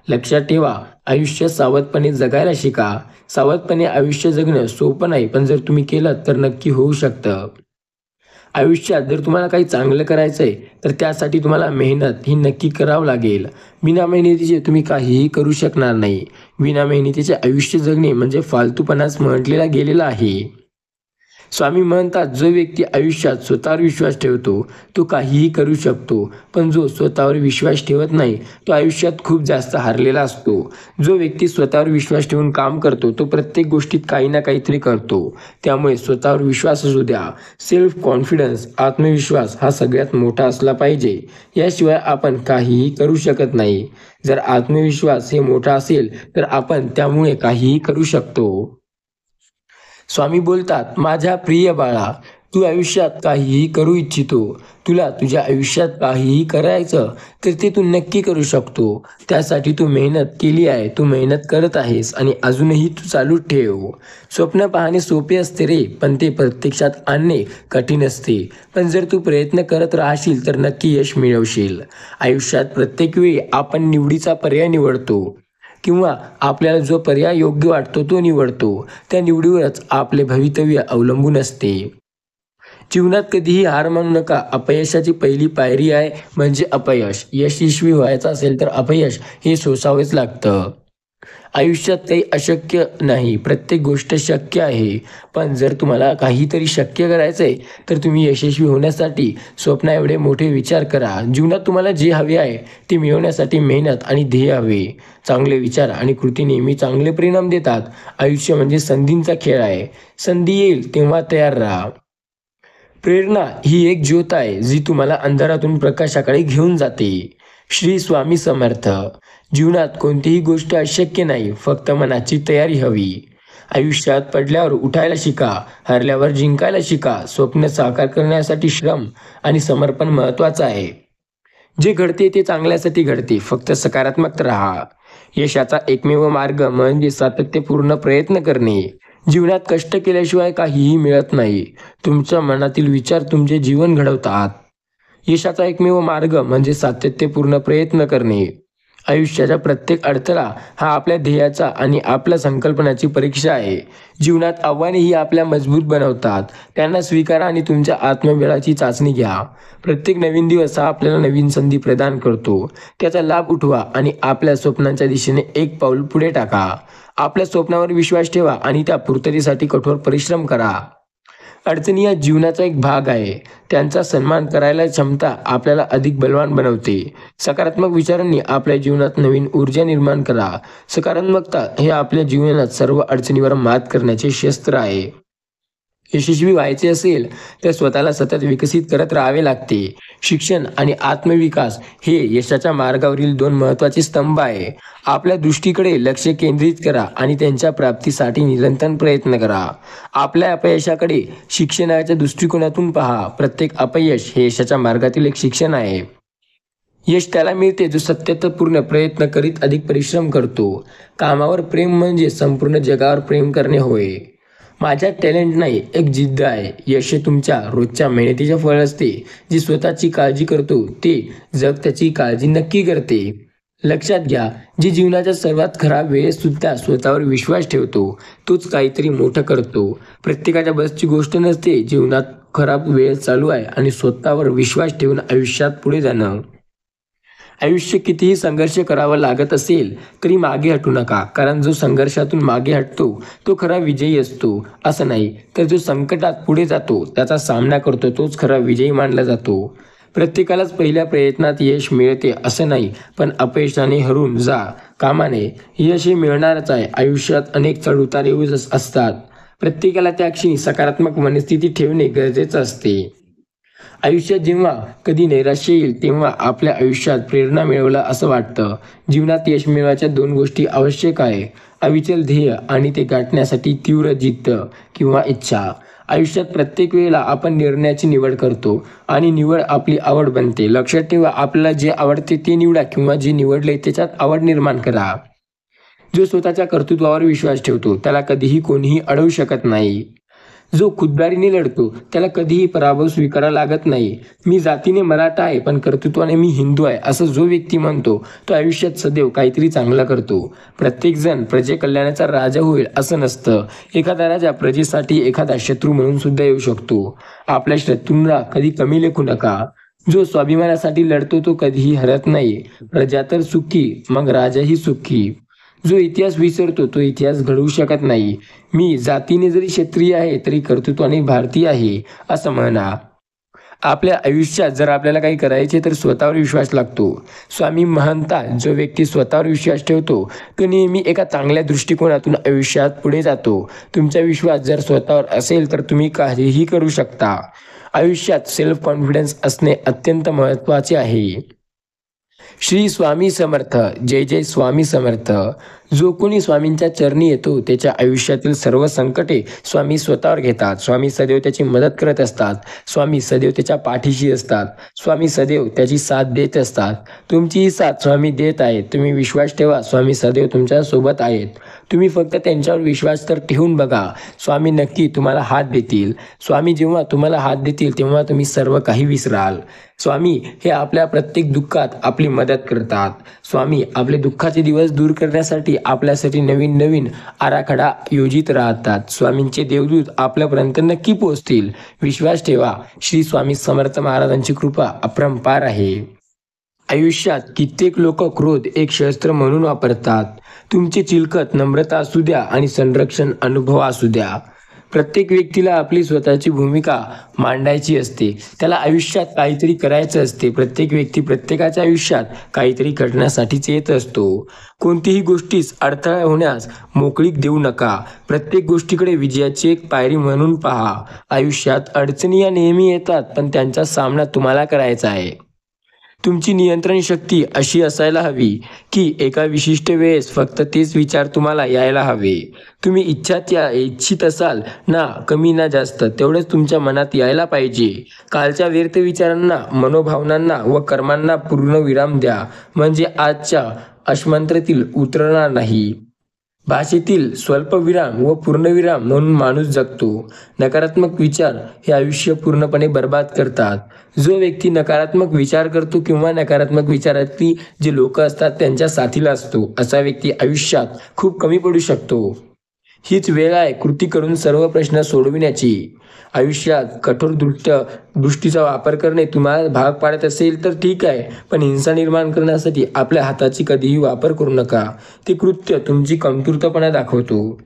लक्षात ठेवा, आयुष्य सावधपणे जगायला शिका. सावधपणे आयुष्य जगणं सोपं नाही, पण जर तुम्ही केलं तर नक्की होऊ शकतं. आयुष्यात जर तुम्हाला काही चांगलं करायचं आहे, तर त्यासाठी तुम्हाला मेहनत ही नक्की करावं लागेल. बिना मेहनतीचे तुम्ही काहीही करू शकणार नाही. बिना मेहनतीचे आयुष्य जगणे म्हणजे फालतूपणाच म्हटलेला गेलेला आहे. स्वामी म्हणतात, जो व्यक्ती आयुष्यात स्वतःवर विश्वास ठेवतो तो काहीही करू शकतो, पण जो स्वतःवर विश्वास ठेवत नाही तो आयुष्यात खूप जास्त हारलेला असतो. जो व्यक्ती स्वतःवर विश्वास ठेवून काम करतो तो प्रत्येक गोष्टीत काही ना काहीतरी करतो. त्यामुळे स्वतःवर विश्वास असू द्या. सेल्फ कॉन्फिडन्स, आत्मविश्वास हा सगळ्यात मोठा असला पाहिजे. याशिवाय आपण काहीही करू शकत नाही. जर आत्मविश्वास हे मोठा असेल तर आपण त्यामुळे काहीही करू शकतो. स्वामी बोलतात, माझ्या प्रिय बाळा, तू आयुष्यात काहीही करू इच्छितो. तुला तुझ्या आयुष्यात काहीही करायचं तर ते तू नक्की करू शकतो. त्यासाठी तू मेहनत केली आहे, तू मेहनत करत आहेस आणि अजूनही तू चालू ठेव. स्वप्न पाहणे सोपे असते रे, पण ते प्रत्यक्षात आणणे कठीण असते. पण जर तू प्रयत्न करत राहशील तर नक्की यश मिळवशील. आयुष्यात प्रत्येक वेळी आपण निवडीचा पर्याय निवडतो किंवा आपल्याला जो पर्याय योग्य वाटतो तो निवडतो. त्या निवडीवरच आपले भवितव्य अवलंबून असते. जीवनात कधीही हार मानू नका. अपयशाची पहिली पायरी आहे म्हणजे अपयश. यशस्वी व्हायचं असेल तर अपयश हे सोसावेच लागतं. आयुष्यात काही अशक्य नाही, प्रत्येक गोष्ट शक्य आहे. पण जर तुम्हाला काहीतरी शक्य करायचं आहे तर तुम्ही यशस्वी होण्यासाठी स्वप्नाएवढे मोठे विचार करा. जीवनात तुम्हाला जे हवे आहे ते मिळवण्यासाठी मेहनत आणि ध्येय हवे. चांगले विचार आणि कृती नेहमी चांगले परिणाम देतात. आयुष्य म्हणजे संधींचा खेळ आहे. संधी येईल तेव्हा तयार राहा. प्रेरणा ही एक ज्योत आहे जी तुम्हाला अंधारातून प्रकाशाकडे घेऊन जाते. श्री स्वामी समर्थ. जीवनात कोणतीही गोष्ट अशक्य नाही, फक्त मनाची तयारी हवी. आयुष्यात पडल्यावर उठायला शिका, हरल्यावर जिंकायला शिका. स्वप्न साकार करण्यासाठी श्रम आणि समर्पण महत्त्वाचं आहे. जे घडते ते चांगल्यासाठी घडते, फक्त सकारात्मक राहा. यशाचा एकमेव मार्ग म्हणजे सातत्यपूर्ण प्रयत्न करणे. जीवनात कष्ट केल्याशिवाय काहीही मिळत नाही. तुमच्या मनातील विचार तुमचे जीवन घडवतात. यशाचा एकमेव मार्ग म्हणजे सातत्यपूर्ण प्रयत्न करणे. आयुष्याचा प्रत्येक अडथळा हा आपल्या ध्येयाचा आणि आपल्या संकल्पनाची परीक्षा आहे. जीवनात आव्हानेही आपल्या मजबूत बनवतात. त्यांना स्वीकारा आणि तुमच्या आत्मबळाची चाचणी घ्या. प्रत्येक नवीन दिवस हा आपल्याला नवीन संधी प्रदान करतो. त्याचा लाभ उठवा आणि आपल्या स्वप्नांच्या दिशेने एक पाऊल पुढे टाका. आपल्या स्वप्नावर विश्वास ठेवा आणि त्या पूर्ततेसाठी कठोर परिश्रम करा. अडचणी या जीवनाचा एक भाग आहे. त्यांचा सन्मान करायला क्षमता आपल्याला अधिक बलवान बनवते. सकारात्मक विचारांनी आपल्या जीवनात नवीन ऊर्जा निर्माण करा. सकारात्मकता हे आपल्या जीवनात सर्व अडचणीवर मात करण्याचे शस्त्र आहे. यशस्वी व्हायचे असेल तर स्वतःला सतत विकसित करत राहावे लागते. शिक्षण आणि आत्मविकास हे यशाच्या मार्गावरील दोन महत्त्वाचे स्तंभ आहे. आपल्या दृष्टीकडे लक्ष केंद्रित करा आणि त्यांच्या प्राप्तीसाठी निरंतर प्रयत्न करा. आपल्या अपयशाकडे शिक्षणाच्या दृष्टिकोनातून पहा. प्रत्येक अपयश हे यशाच्या मार्गातील एक शिक्षण आहे. यश त्याला मिळते जो सातत्यपूर्ण प्रयत्न करीत अधिक परिश्रम करतो. कामावर प्रेम म्हणजे संपूर्ण जगावर प्रेम करणे होय. माझ्यात टॅलेंट नाही, एक जिद्द आहे. यश हे तुमच्या रोजच्या मेहनतीचे फळ असते. जे स्वतःची काळजी करतो ते जग त्याची काळजी नक्की करते. लक्षात घ्या, जे जीवनाच्या सर्वात खराब वेळेत सुद्धा स्वतःवर विश्वास ठेवतो तोच काहीतरी मोठं करतो. प्रत्येकाच्या बसची गोष्ट नसते. जीवनात खराब वेळ चालू आहे आणि स्वतःवर विश्वास ठेवून आयुष्यात पुढे जाणं. आयुष्य कितीही संघर्ष करावा लागत असेल तरी मागे हटू नका, कारण जो संघर्षातून मागे हटतो तो खरा विजयी असतो. असं नाही, तर जो संकटात पुढे जातो, त्याचा सामना करतो, तोच खरा विजयी मानला जातो. प्रत्येकालाच पहिल्या प्रयत्नात यश मिळते असं नाही, पण अपयशाने हरू जा कामा नये. यश हे मिळणारच आहे. आयुष्यात अनेक चढउतार येऊ असतात. प्रत्येकाला त्या क्षणी सकारात्मक मनस्थिती ठेवणे गरजेचं असते. आयुष्यात जेव्हा कधी नैराश्य येईल तेव्हा आपल्या आयुष्यात प्रेरणा मिळवला असं वाटतं. जीवनात यश मिळवायच्या दोन गोष्टी आवश्यक आहे: अविचल ध्येय आणि ते गाठण्यासाठी तीव्र जिद्द किंवा इच्छा. आयुष्यात प्रत्येक वेळेला आपण निर्णयाची निवड करतो आणि निवड आपली आवड बनते. लक्षात ठेवा, आपल्याला जे आवडते ते निवडा किंवा जे निवडले त्याच्यात आवड निर्माण करा. जो स्वतःच्या कर्तृत्वावर विश्वास ठेवतो त्याला कधीही कोणीही अडवू शकत नाही. जो खुद्दारीने लढतो त्याला कधीही पराभव स्वीकारावा लागत नाही. मी जातीने मराठा आहे पण कर्तृत्वाने मी हिंदू आहे असं जो व्यक्ती म्हणतो तो आयुष्यात सदैव काहीतरी चांगलं करतो. प्रत्येक जण प्रजेकल्याणाचा राजा होईल असं नसतं. एखादा राजा प्रजेसाठी एखादा शत्रू म्हणून सुद्धा येऊ शकतो. आपल्या शत्रूंना कधी कमी लेखू नका. जो स्वाभिमानासाठी लढतो तो कधीही हरत नाही. प्रजा तर सुखी मग राजाही सुखी. जो इतिहास विसरतो तो इतिहास घडवू शकत नाही. मी जातीने जरी क्षत्रिय आहे तरी कर्तृत्वाने भारतीय आहे असं म्हणा. आपल्या आयुष्यात जर आपल्याला काही करायचे तर स्वतःवर विश्वास लागतो. स्वामी म्हणतात, जो व्यक्ती स्वतःवर विश्वास ठेवतो तो नेहमी एका चांगल्या दृष्टिकोनातून आयुष्यात पुढे जातो. तुमचा विश्वास जर स्वतःवर असेल तर तुम्ही काहीही करू शकता. आयुष्यात सेल्फ कॉन्फिडन्स असणे अत्यंत महत्त्वाचे आहे. श्री स्वामी समर्थ. जय जय स्वामी समर्थ. जो कोणी स्वामींच्या चरणी येतो त्याच्या आयुष्यातील सर्व संकटे स्वामी स्वतःवर घेतात. स्वामी सदैव त्याची मदत करत असतात. स्वामी सदैव त्याच्या पाठीशी असतात. स्वामी सदैव त्याची साथ देत असतात. तुमचीही साथ स्वामी देत आहेत. तुम्ही विश्वास ठेवा, स्वामी सदैव तुमच्या सोबत आहेत. तुम्ही फक्त त्यांच्यावर विश्वास तर ठेवून बघा, स्वामी नक्की तुम्हाला हात देतील. स्वामी जेव्हा तुम्हाला हात देतील तेव्हा तुम्ही सर्व काही विसराल. स्वामी हे आपल्या प्रत्येक दुःखात आपली मदत करतात. स्वामी आपले दुःखाचे दिवस दूर करण्यासाठी आपल्यासाठी नवीन नवीन आराखडा योजित राहतात. स्वामींचे देवदूत आपल्यापर्यंत नक्की पोहोचतील. विश्वास ठेवा. श्री स्वामी समर्थ महाराजांची कृपा अपरंपार आहे. आयुष्यात कित्येक लोक क्रोध एक शस्त्र म्हणून वापरतात. तुमची चिलखत नम्रता असू द्या आणि संरक्षण अनुभव असू द्या. प्रत्येक व्यक्तीला आपली स्वतःची भूमिका मांडायची असते. त्याला आयुष्यात काहीतरी करायचं असते. प्रत्येक व्यक्ती प्रत्येकाच्या आयुष्यात काहीतरी घडण्यासाठीच येत असतो. कोणतीही गोष्टीस अडथळा होण्यास मोकळीक देऊ नका. प्रत्येक गोष्टीकडे विजयाची एक पायरी म्हणून पहा. आयुष्यात अडचणी या नेहमी येतात पण त्यांचा सामना तुम्हाला करायचा आहे. तुमची नियंत्रण शक्ती अशी असायला हवी की एका विशिष्ट वेळेस फक्त तेच विचार तुम्हाला यायला हवे. तुम्ही इच्छित असाल ना कमी ना जास्त तेवढंच तुमच्या मनात यायला पाहिजे. कालच्या व्यर्थ विचारांना, मनोभावनांना व कर्मांना पूर्ण विराम द्या, म्हणजे आजच्या अश्मंत्रतील उतरणार नाही. भाषेतील स्वल्पविराम व पूर्णविराम म्हणून माणूस जगतो. नकारात्मक विचार हे आयुष्य पूर्णपणे बर्बाद करतात. जो व्यक्ती नकारात्मक विचार करतो किंवा नकारात्मक विचारातली जे लोक असतात त्यांच्या साथीला असतो असा व्यक्ती आयुष्यात खूप कमी पडू शकतो. हीच वेळ आहे कृती करून सर्व प्रश्न सोडविण्याची. आयुष्यात कठोर दृष्टीचा वापर करणे तुम्हाला भाग पाडत असेल तर ठीक आहे, पण हिंसा निर्माण करण्यासाठी आपल्या हाताची कधीही वापर करू नका. ते कृत्य तुमची कमतरतापणा दाखवतो.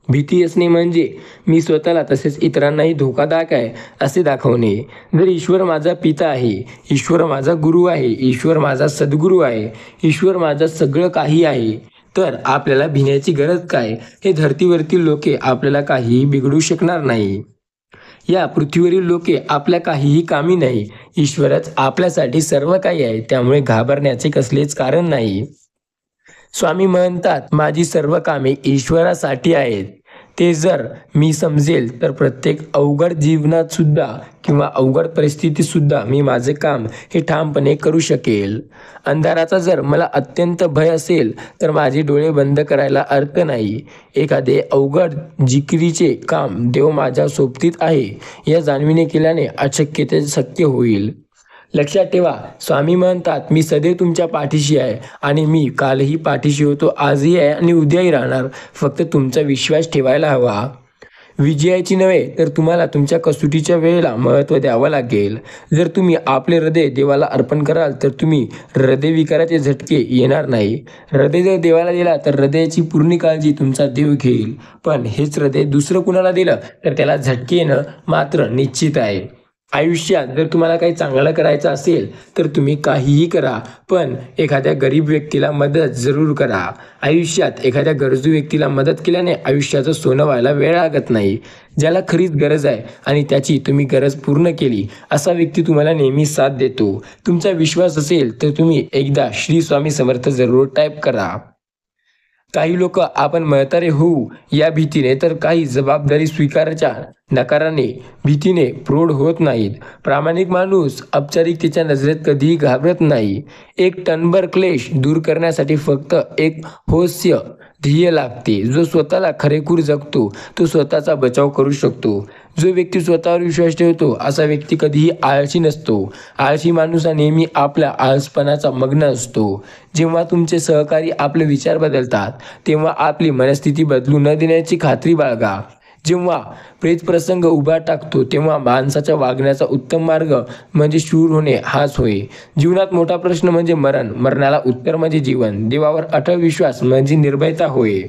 भीती असणे म्हणजे मी स्वतःला तसेच इतरांनाही धोकादायक आहे असे दाखवणे. जर ईश्वर माझा पिता आहे, ईश्वर माझा गुरु आहे, ईश्वर माझा सद्गुरू आहे, ईश्वर माझं सगळं काही आहे, तर आपल्याला भिण्याची गरज काय? हे धर्तीवरतील लोके आपल्याला काहीही बिघडू शकणार नाही. या पृथ्वीवरील लोके आपल्या काहीही कामी नाही. ईश्वरच आपल्यासाठी सर्व काही आहे, त्यामुळे घाबरण्याचे कसलेच कारण नाही. स्वामी म्हणतात, माझी सर्व कामे ईश्वरासाठी आहेत. ते जर मी समजेल तर प्रत्येक अवघड जीवनात सुद्धा किंवा अवघड परिस्थितीत सुद्धा मी माझे काम हे ठामपणे करू शकेल. अंधाराचा जर मला अत्यंत भय असेल तर माझे डोळे बंद करायला अर्थ नाही. एखादे अवघड जिकिरीचे काम देव माझ्या सोबतीत आहे या जाणीवेने केल्याने अशक्य ते शक्य होईल. लक्षात ठेवा, स्वामी म्हणतात, मी सदैव तुमच्या पाठीशी आहे आणि मी कालही पाठीशी होतो, आजही आहे आणि उद्याही राहणार. फक्त तुमचा विश्वास ठेवायला हवा. विजयाची नव्हे तर तुम्हाला तुमच्या कसोटीच्या वेळेला महत्त्व द्यावं लागेल. जर तुम्ही आपले हृदय देवाला अर्पण कराल तर तुम्ही हृदयविकाराचे झटके येणार नाही. हृदय जर देवाला दिला तर हृदयाची पूर्ण काळजी तुमचा देव घेईल. पण हेच हृदय दुसरं कुणाला दिलं तर त्याला झटके येणं मात्र निश्चित आहे. आयुष्यात जर तुम्हाला काही चांगलं करायचं असेल तर तुम्ही काहीही करा, पण एखाद्या गरीब व्यक्तीला मदत जरूर करा. आयुष्यात एखाद्या गरजू व्यक्तीला मदत केल्याने आयुष्याचं सोनं व्हायला वेळ लागत नाही. ज्याला खरीच गरज आहे आणि त्याची तुम्ही गरज पूर्ण केली असा व्यक्ती तुम्हाला नेहमी साथ देतो. तुमचा विश्वास असेल तर तुम्ही एकदा श्री स्वामी समर्थ जरूर टाईप करा. काही लोक आपण म्हातारे होऊ या भीतीने तर काही जबाबदारी स्वीकारायच्या नकाराने भीतीने प्रौढ होत नाहीत. प्रामाणिक माणूस औपचारिकतेच्या नजरेत कधीही घाबरत नाही. एक टनभर क्लेश दूर करण्यासाठी फक्त एक होस्य ध्येय लागते. जो स्वतःला खरेखूर जगतो तो स्वतःचा बचाव करू शकतो. जो व्यक्ती स्वतःवर विश्वास ठेवतो असा व्यक्ती कधीही आळशी नसतो. आळशी माणूस हा नेहमी आपल्या आळसपणाचा मग्न असतो. जेव्हा तुमचे सहकारी आपले विचार बदलतात तेव्हा आपली मनस्थिती बदलू न देण्याची खात्री बाळगा. जेव्हा प्रेतप्रसंग उभा टाकतो तेव्हा माणसाच्या वागण्याचा उत्तम मार्ग म्हणजे शूर होणे हाच होय. जीवनात मोठा प्रश्न म्हणजे मरण, मरणाला उत्तर म्हणजे जीवन. देवावर अटळ विश्वास म्हणजे निर्भयता होय.